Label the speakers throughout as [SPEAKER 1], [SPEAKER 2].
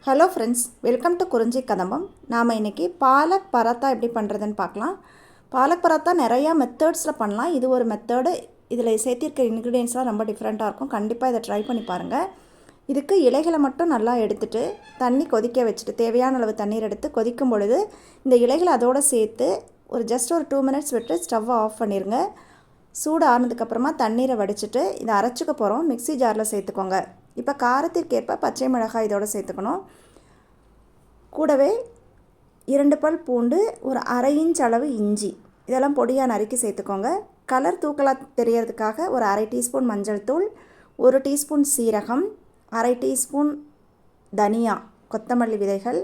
[SPEAKER 1] Hello friends, welcome to குறிஞ்சி கதம்பம். நாம் இன்றைக்கி பாலக் பராத்தா எப்படி பண்ணுறதுன்னு பார்க்கலாம். பாலக் பராத்தா நிறையா மெத்தட்ஸில் பண்ணலாம். இது ஒரு மெத்தடு. இதில் சேர்த்திருக்க இன்க்ரீடியன்ஸ்லாம் ரொம்ப டிஃப்ரெண்ட்டாக இருக்கும். கண்டிப்பாக இதை ட்ரை பண்ணி பாருங்கள். இதுக்கு இலைகளை மட்டும் நல்லா எடுத்துகிட்டு தண்ணி கொதிக்க வச்சுட்டு தேவையான அளவு தண்ணீர் எடுத்து கொதிக்கும் பொழுது இந்த இலைகளை அதோடு சேர்த்து ஜஸ்ட் ஒரு 2 மினிட்ஸ் விட்டு ஸ்டவ்வை ஆஃப் பண்ணிடுங்க. சூடு ஆறுனதுக்கப்புறமா தண்ணீரை வடிச்சிட்டு இதை அரைச்சிக்க போகிறோம். மிக்ஸி ஜாரில் சேர்த்துக்கோங்க. இப்போ காரத்திற்கேற்ப பச்சை மிளகாய் இதோடு சேர்த்துக்கணும். கூடவே 2 பல் பூண்டு, ஒரு அரை இன்ச் அளவு இஞ்சி இதெல்லாம் பொடியாக நறுக்கி சேர்த்துக்கோங்க. கலர் தூக்கலாக தெரியறதுக்காக ஒரு அரை டீஸ்பூன் மஞ்சள் தூள், 1 டீஸ்பூன் சீரகம், அரை டீஸ்பூன் தனியா, கொத்தமல்லி விதைகள்,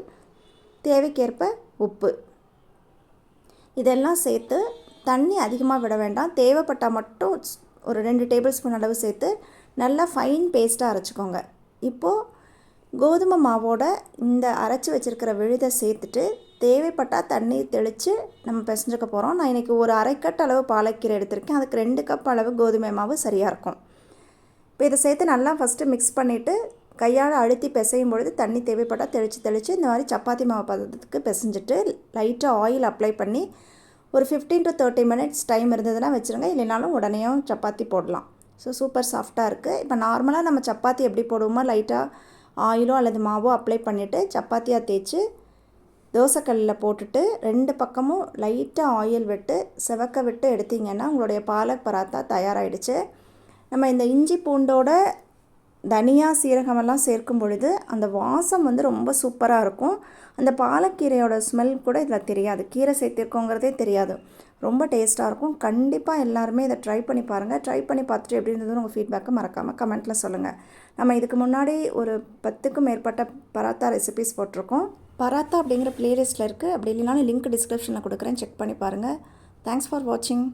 [SPEAKER 1] தேவைக்கேற்ப உப்பு இதெல்லாம் சேர்த்து தண்ணி அதிகமாக விட வேண்டாம். தேவைப்பட்டால் மட்டும் ஒரு 2 டேபிள் ஸ்பூன் அளவு சேர்த்து நல்லா ஃபைன் பேஸ்ட்டாக அரைச்சிக்கோங்க. இப்போது கோதுமை மாவோட இந்த அரைச்சி வச்சுருக்கிற விழுதை சேர்த்துட்டு தேவைப்பட்டால் தண்ணீர் தெளித்து நம்ம பிசைஞ்சுக்க போகிறோம். நான் இன்றைக்கி ஒரு அரை கட் அளவு பாலக்கீரை எடுத்திருக்கேன். அதுக்கு 2 கப் அளவு கோதுமை மாவு சரியாக இருக்கும். இப்போ இதை சேர்த்து நல்லா ஃபஸ்ட்டு மிக்ஸ் பண்ணிவிட்டு கையால் அழுத்தி பிசையும் பொழுது தண்ணி தேவைப்பட்டால் தெளித்து இந்த மாதிரி சப்பாத்தி மாவு பதத்துக்கு பிசைஞ்சிட்டு லைட்டாக ஆயில் அப்ளை பண்ணி ஒரு 15 to 30 மினிட்ஸ் டைம் இருந்ததுன்னா வச்சுருங்க. இல்லைனாலும் உடனேயும் சப்பாத்தி போடலாம். சூப்பர் சாஃப்டாக இருக்குது. இப்போ நார்மலாக நம்ம சப்பாத்தி எப்படி போடுவோமோ லைட்டாக ஆயிலோ அல்லது மாவோ அப்ளை பண்ணிவிட்டு சப்பாத்தியாக தேய்ச்சி தோசைக்கல்லில் போட்டுட்டு 2 பக்கமும் லைட்டாக ஆயில் விட்டு செவக்க விட்டு எடுத்திங்கன்னா உங்களுடைய பாலக் பராத்தா தயாராகிடுச்சு. நம்ம இந்த இஞ்சி பூண்டோட தனியா சீரகமெல்லாம் சேர்க்கும் பொழுது அந்த வாசம் ரொம்ப சூப்பராக இருக்கும். அந்த பாலக்கீரையோட ஸ்மெல் கூட இதில் தெரியாது. கீரை சேர்த்திருக்கோங்கிறதே தெரியாது. ரொம்ப டேஸ்ட்டாக இருக்கும். கண்டிப்பாக எல்லாருமே இதை ட்ரை பண்ணி பாருங்கள். ட்ரை பண்ணி பார்த்துட்டு எப்படி இருந்ததுன்னு உங்கள் ஃபீட்பேக்கை மறக்காமல் கமெண்ட்டில் சொல்லுங்கள். நம்ம இதுக்கு முன்னாடி ஒரு 10க்கும் மேற்பட்ட பராத்தா ரெசிபீஸ் போட்டிருக்கோம். பராத்தா அப்படிங்கிற ப்ளேலிஸ்ட்டில் இருக்குது. அப்படி இல்லைனாலும் லிங்க் டிஸ்கிரிப்ஷனில் கொடுக்குறேன், செக் பண்ணி பாருங்கள். தேங்க்ஸ் ஃபார் வாட்சிங்.